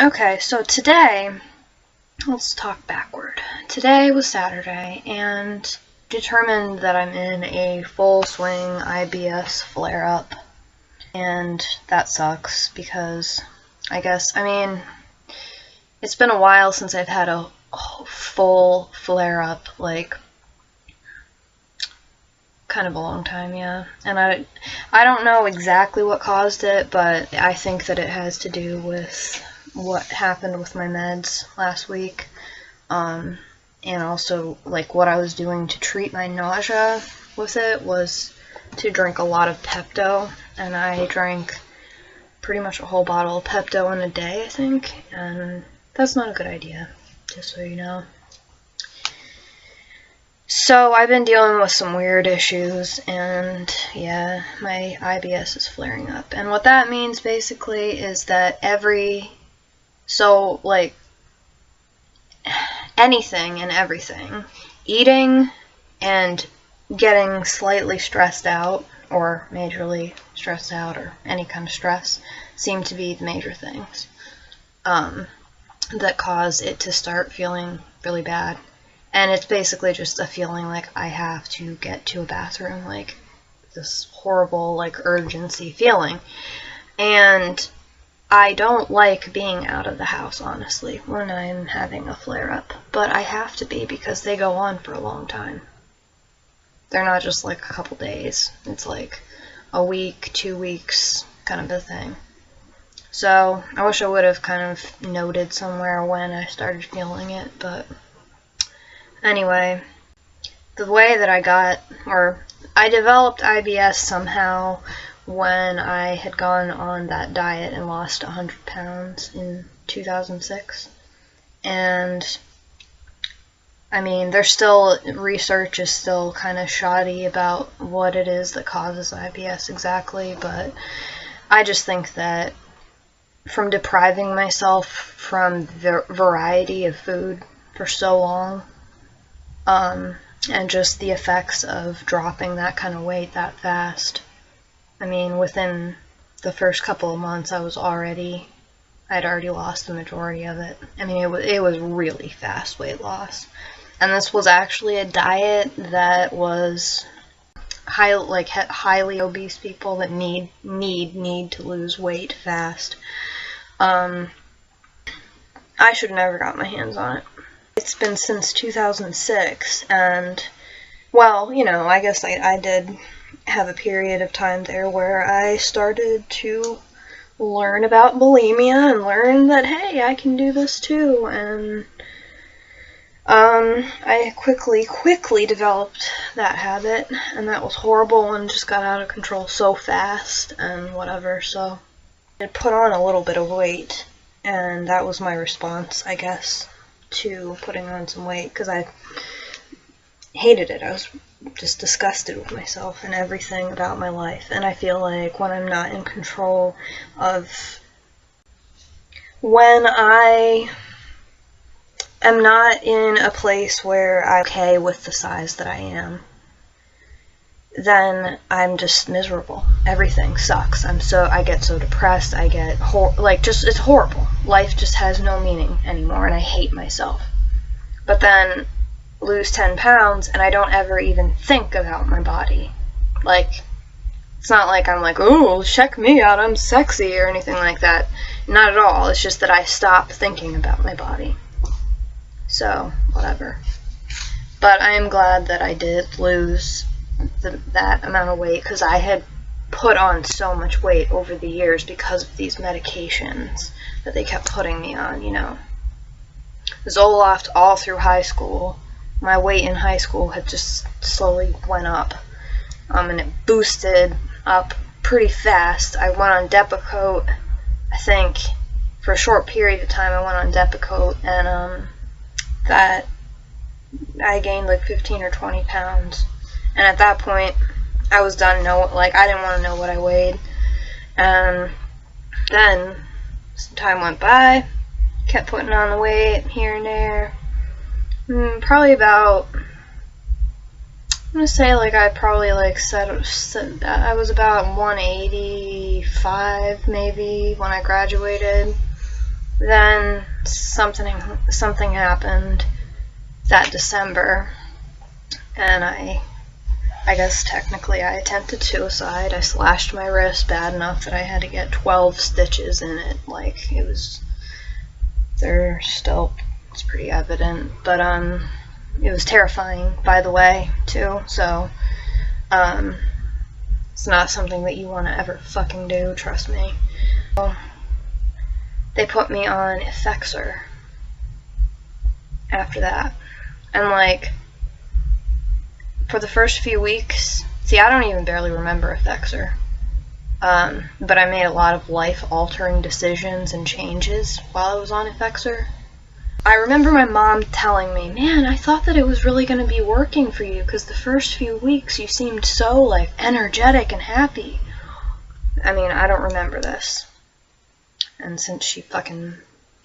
Okay, so today, let's talk backward. Today was Saturday, and determined that I'm in a full swing IBS flare-up, and that sucks because it's been a while since I've had a full flare-up, like, kind of a long time, yeah. And I don't know exactly what caused it, but I think that it has to do with what happened with my meds last week, and also, like, what I was doing to treat my nausea with it was to drink a lot of Pepto, and I drank pretty much a whole bottle of Pepto in a day, I think, and that's not a good idea, just so you know. So I've been dealing with some weird issues, and yeah, my IBS is flaring up. And what that means basically is that anything and everything, eating and getting slightly stressed out, or majorly stressed out, or any kind of stress, seem to be the major things that cause it to start feeling really bad. And it's basically just a feeling like I have to get to a bathroom, like this horrible, like, urgency feeling. And I don't like being out of the house, honestly, when I'm having a flare-up. But I have to be because they go on for a long time. They're not just like a couple days. It's like a week, 2 weeks, kind of a thing. So I wish I would have kind of noted somewhere when I started feeling it, but anyway, the way that I developed IBS somehow when I had gone on that diet and lost 100 pounds in 2006. And research is still kind of shoddy about what it is that causes IBS exactly, but I just think that from depriving myself from the variety of food for so long, and just the effects of dropping that kind of weight that fast. Within the first couple of months, I'd already lost the majority of it. It was really fast weight loss. And this was actually a diet that was highly obese people that need to lose weight fast. I should have never got my hands on it. It's been since 2006, and, well, I guess I did have a period of time there where I started to learn about bulimia and learn that, hey, I can do this too, and I quickly developed that habit, and that was horrible and just got out of control so fast and whatever, so I put on a little bit of weight, and that was my response, I guess, to putting on some weight, because I hated it. I was just disgusted with myself and everything about my life, and I feel like when I'm not in control of, when I am not in a place where I'm okay with the size that I am, then I'm just miserable. Everything sucks. I get so depressed. I get it's horrible. Life just has no meaning anymore, and I hate myself. But then lose 10 pounds, and I don't ever even think about my body. Like, it's not like I'm like, ooh, check me out, I'm sexy, or anything like that. Not at all. It's just that I stop thinking about my body. So, whatever. But I am glad that I did lose that amount of weight, because I had put on so much weight over the years because of these medications that they kept putting me on, Zoloft all through high school. My weight in high school had just slowly went up, and it boosted up pretty fast. I went on Depakote, I think, for a short period of time. I went on Depakote, and that I gained like 15 or 20 pounds. And at that point, I was done. I didn't want to know what I weighed. And then some time went by, kept putting on the weight here and there. Probably about, I'm gonna say, I probably said I was about 185 maybe when I graduated. Then something happened that December, and I guess technically I attempted suicide. I slashed my wrist bad enough that I had to get 12 stitches in it. Like, it's pretty evident, but it was terrifying, by the way, too, so it's not something that you want to ever fucking do, trust me. So, they put me on Effexor after that, and like, for the first few weeks, see, I don't even barely remember Effexor, but I made a lot of life-altering decisions and changes while I was on Effexor. I remember my mom telling me, man, I thought that it was really going to be working for you, because the first few weeks you seemed so, like, energetic and happy. I mean, I don't remember this. And since she fucking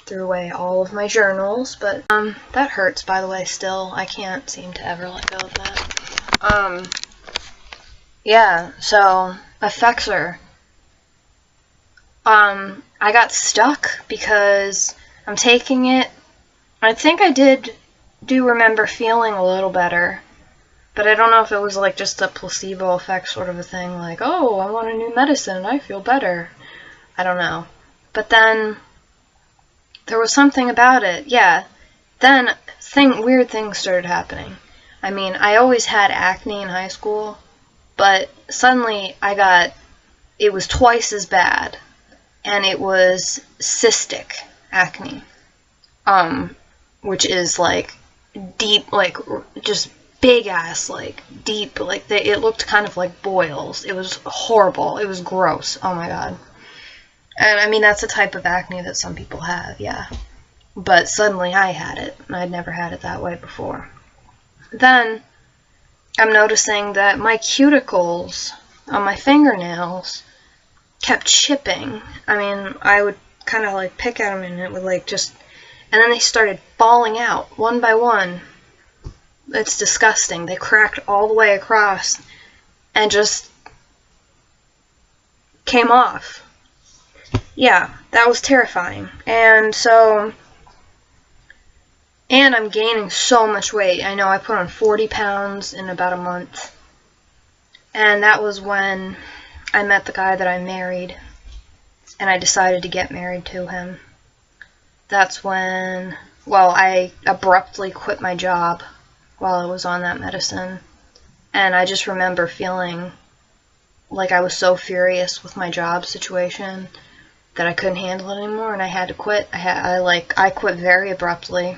threw away all of my journals, but, that hurts, by the way, still. I can't seem to ever let go of that. Yeah, so, Effexor. I got stuck because I'm taking it. I think I do remember feeling a little better, but I don't know if it was like just a placebo effect sort of a thing, like, oh, I want a new medicine and I feel better. I don't know. But then there was something about it, yeah. Then weird things started happening. I mean, I always had acne in high school, but suddenly it was twice as bad, and it was cystic acne. Which is, like, deep, like, just big-ass, like, deep, like, it looked kind of like boils. It was horrible. It was gross. Oh, my God. And, I mean, that's a type of acne that some people have, yeah. But suddenly I had it, and I'd never had it that way before. Then, I'm noticing that my cuticles on my fingernails kept chipping. I mean, I would kind of, like, pick at them, and it would, like, just... And then they started falling out, one by one. It's disgusting. They cracked all the way across and just came off. Yeah, that was terrifying. And so... And I'm gaining so much weight. I know I put on 40 pounds in about a month. And that was when I met the guy that I married. And I decided to get married to him. That's when, well, I abruptly quit my job while I was on that medicine. And I just remember feeling like I was so furious with my job situation that I couldn't handle it anymore, and I had to quit. I quit very abruptly,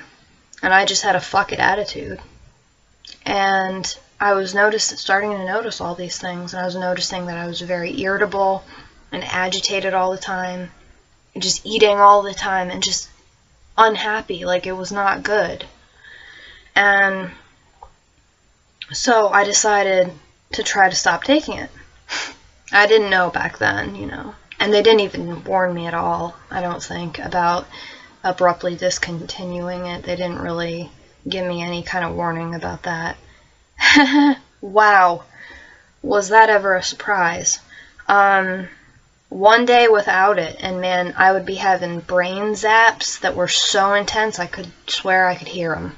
and I just had a fuck it attitude. And I was starting to notice all these things, and I was noticing that I was very irritable and agitated all the time, and just eating all the time, and just unhappy, like it was not good. And so I decided to try to stop taking it. I didn't know back then, you know, and they didn't even warn me at all, I don't think, about abruptly discontinuing it. They didn't really give me any kind of warning about that. Wow, was that ever a surprise? One day without it, and man, I would be having brain zaps that were so intense I could swear I could hear them.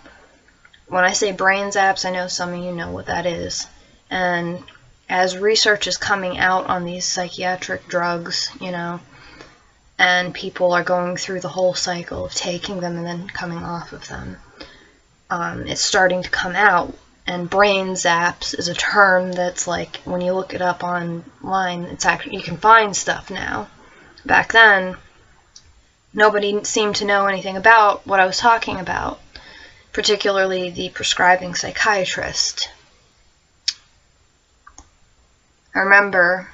When I say brain zaps, I know some of you know what that is. And as research is coming out on these psychiatric drugs, you know, and people are going through the whole cycle of taking them and then coming off of them, it's starting to come out. And brain zaps is a term that's like, when you look it up online, it's actually, you can find stuff now. Back then, nobody seemed to know anything about what I was talking about, particularly the prescribing psychiatrist. I remember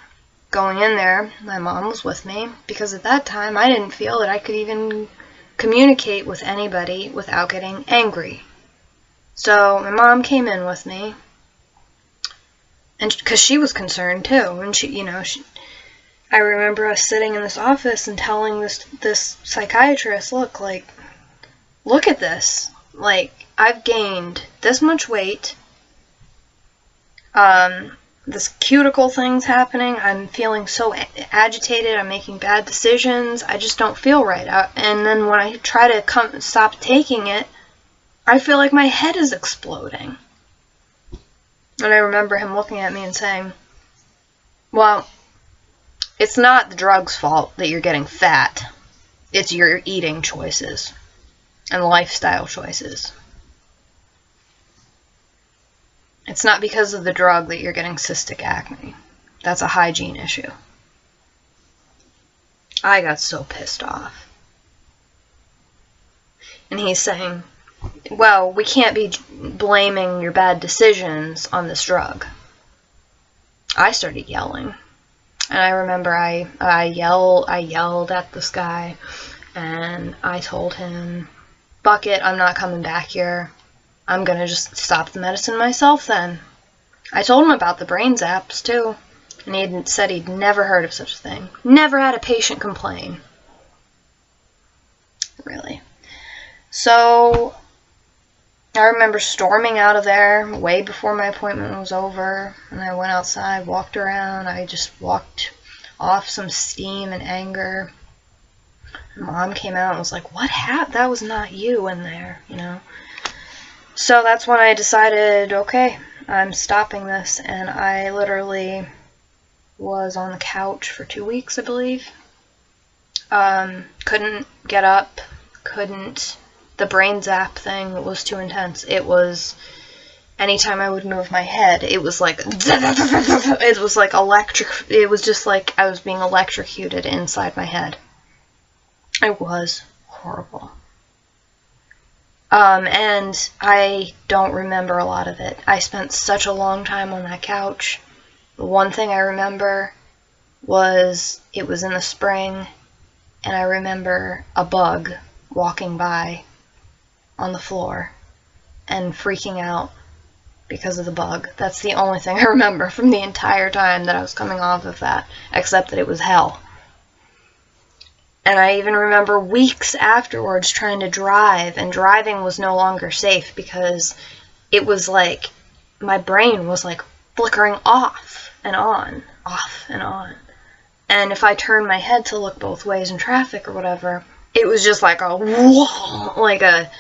going in there, my mom was with me, because at that time I didn't feel that I could even communicate with anybody without getting angry. So my mom came in with me, and because she was concerned too, and she, you know, I remember us sitting in this office and telling this psychiatrist, look at this, like, I've gained this much weight, this cuticle thing's happening. I'm feeling so agitated. I'm making bad decisions. I just don't feel right. And then when I try to stop taking it, I feel like my head is exploding. And I remember him looking at me and saying, well, it's not the drug's fault that you're getting fat. It's your eating choices and lifestyle choices. It's not because of the drug that you're getting cystic acne. That's a hygiene issue. I got so pissed off. And he's saying, well, we can't be blaming your bad decisions on this drug. I started yelling. And I remember I yelled at this guy, and I told him, "Fuck it, I'm not coming back here. I'm gonna just stop the medicine myself then." I told him about the brain zaps too, and he had said he'd never heard of such a thing. Never had a patient complain. Really. So I remember storming out of there way before my appointment was over, and I went outside, walked around. I just walked off some steam and anger. Mom came out and was like, "What happened? That was not you in there, you know?" So that's when I decided, okay, I'm stopping this, and I literally was on the couch for 2 weeks, I believe. Couldn't get up, the brain zap thing was too intense. It was, anytime I would move my head, it was like, it was like electric, it was just like I was being electrocuted inside my head. It was horrible. And I don't remember a lot of it. I spent such a long time on that couch. The one thing I remember was it was in the spring, and I remember a bug walking by on the floor and freaking out because of the bug. That's the only thing I remember from the entire time that I was coming off of that, except that it was hell. And I even remember weeks afterwards trying to drive, and driving was no longer safe because it was like my brain was like flickering off and on, off and on. And if I turned my head to look both ways in traffic or whatever, it was just like a whoa, like a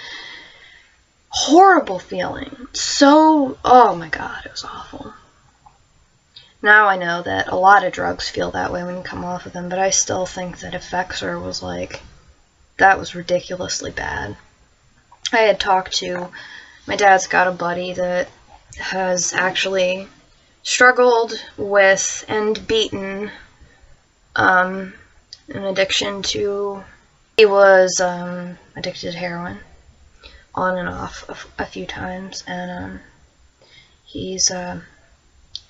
horrible feeling. So, oh my god, it was awful. Now I know that a lot of drugs feel that way when you come off of them, but I still think that Effexor was like, that was ridiculously bad. I had talked to, my dad's got a buddy that has actually struggled with and beaten an addiction to, he was addicted to heroin on and off a few times, and he's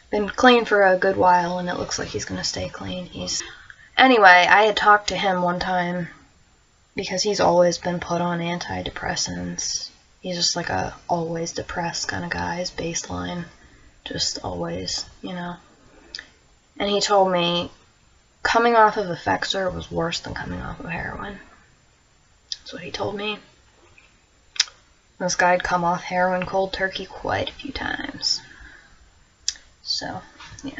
been clean for a good while, and it looks like he's gonna stay clean. Anyway, I had talked to him one time because he's always been put on antidepressants. He's just like a always depressed kind of guy. His baseline, just always, you know. And he told me coming off of Effexor was worse than coming off of heroin. That's what he told me. This guy had come off heroin cold turkey quite a few times. So, yeah.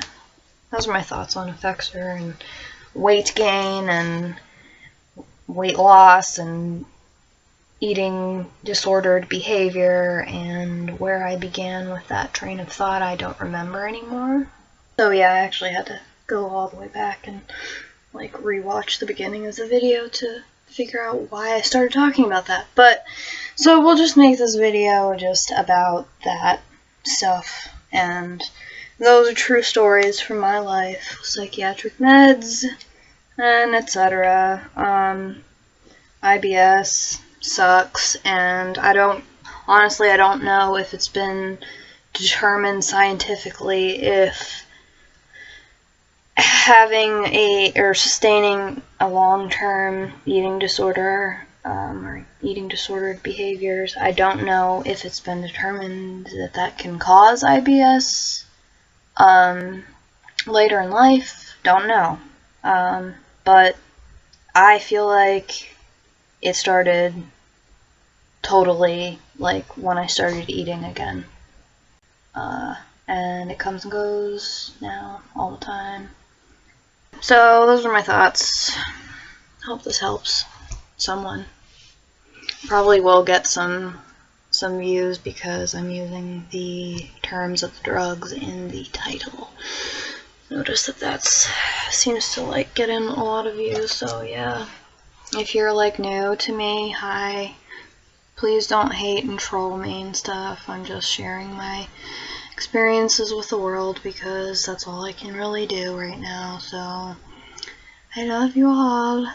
Those are my thoughts on Effexor and weight gain and weight loss and eating disordered behavior, and where I began with that train of thought I don't remember anymore. So yeah, I actually had to go all the way back and like rewatch the beginning of the video to figure out why I started talking about that. But so we'll just make this video just about that stuff, and those are true stories from my life, psychiatric meds and etc. IBS sucks, and I don't know if it's been determined scientifically if having or sustaining a long-term eating disorder or eating disordered behaviors, I don't know if it's been determined that that can cause IBS later in life. Don't know. But I feel like it started totally like when I started eating again. and it comes and goes now all the time. So those are my thoughts. Hope this helps someone. Probably will get some views because I'm using the terms of the drugs in the title. Notice that seems to like get in a lot of views, so yeah. If you're like new to me, hi. Please don't hate and troll me and stuff. I'm just sharing my experiences with the world because that's all I can really do right now. So I love you all.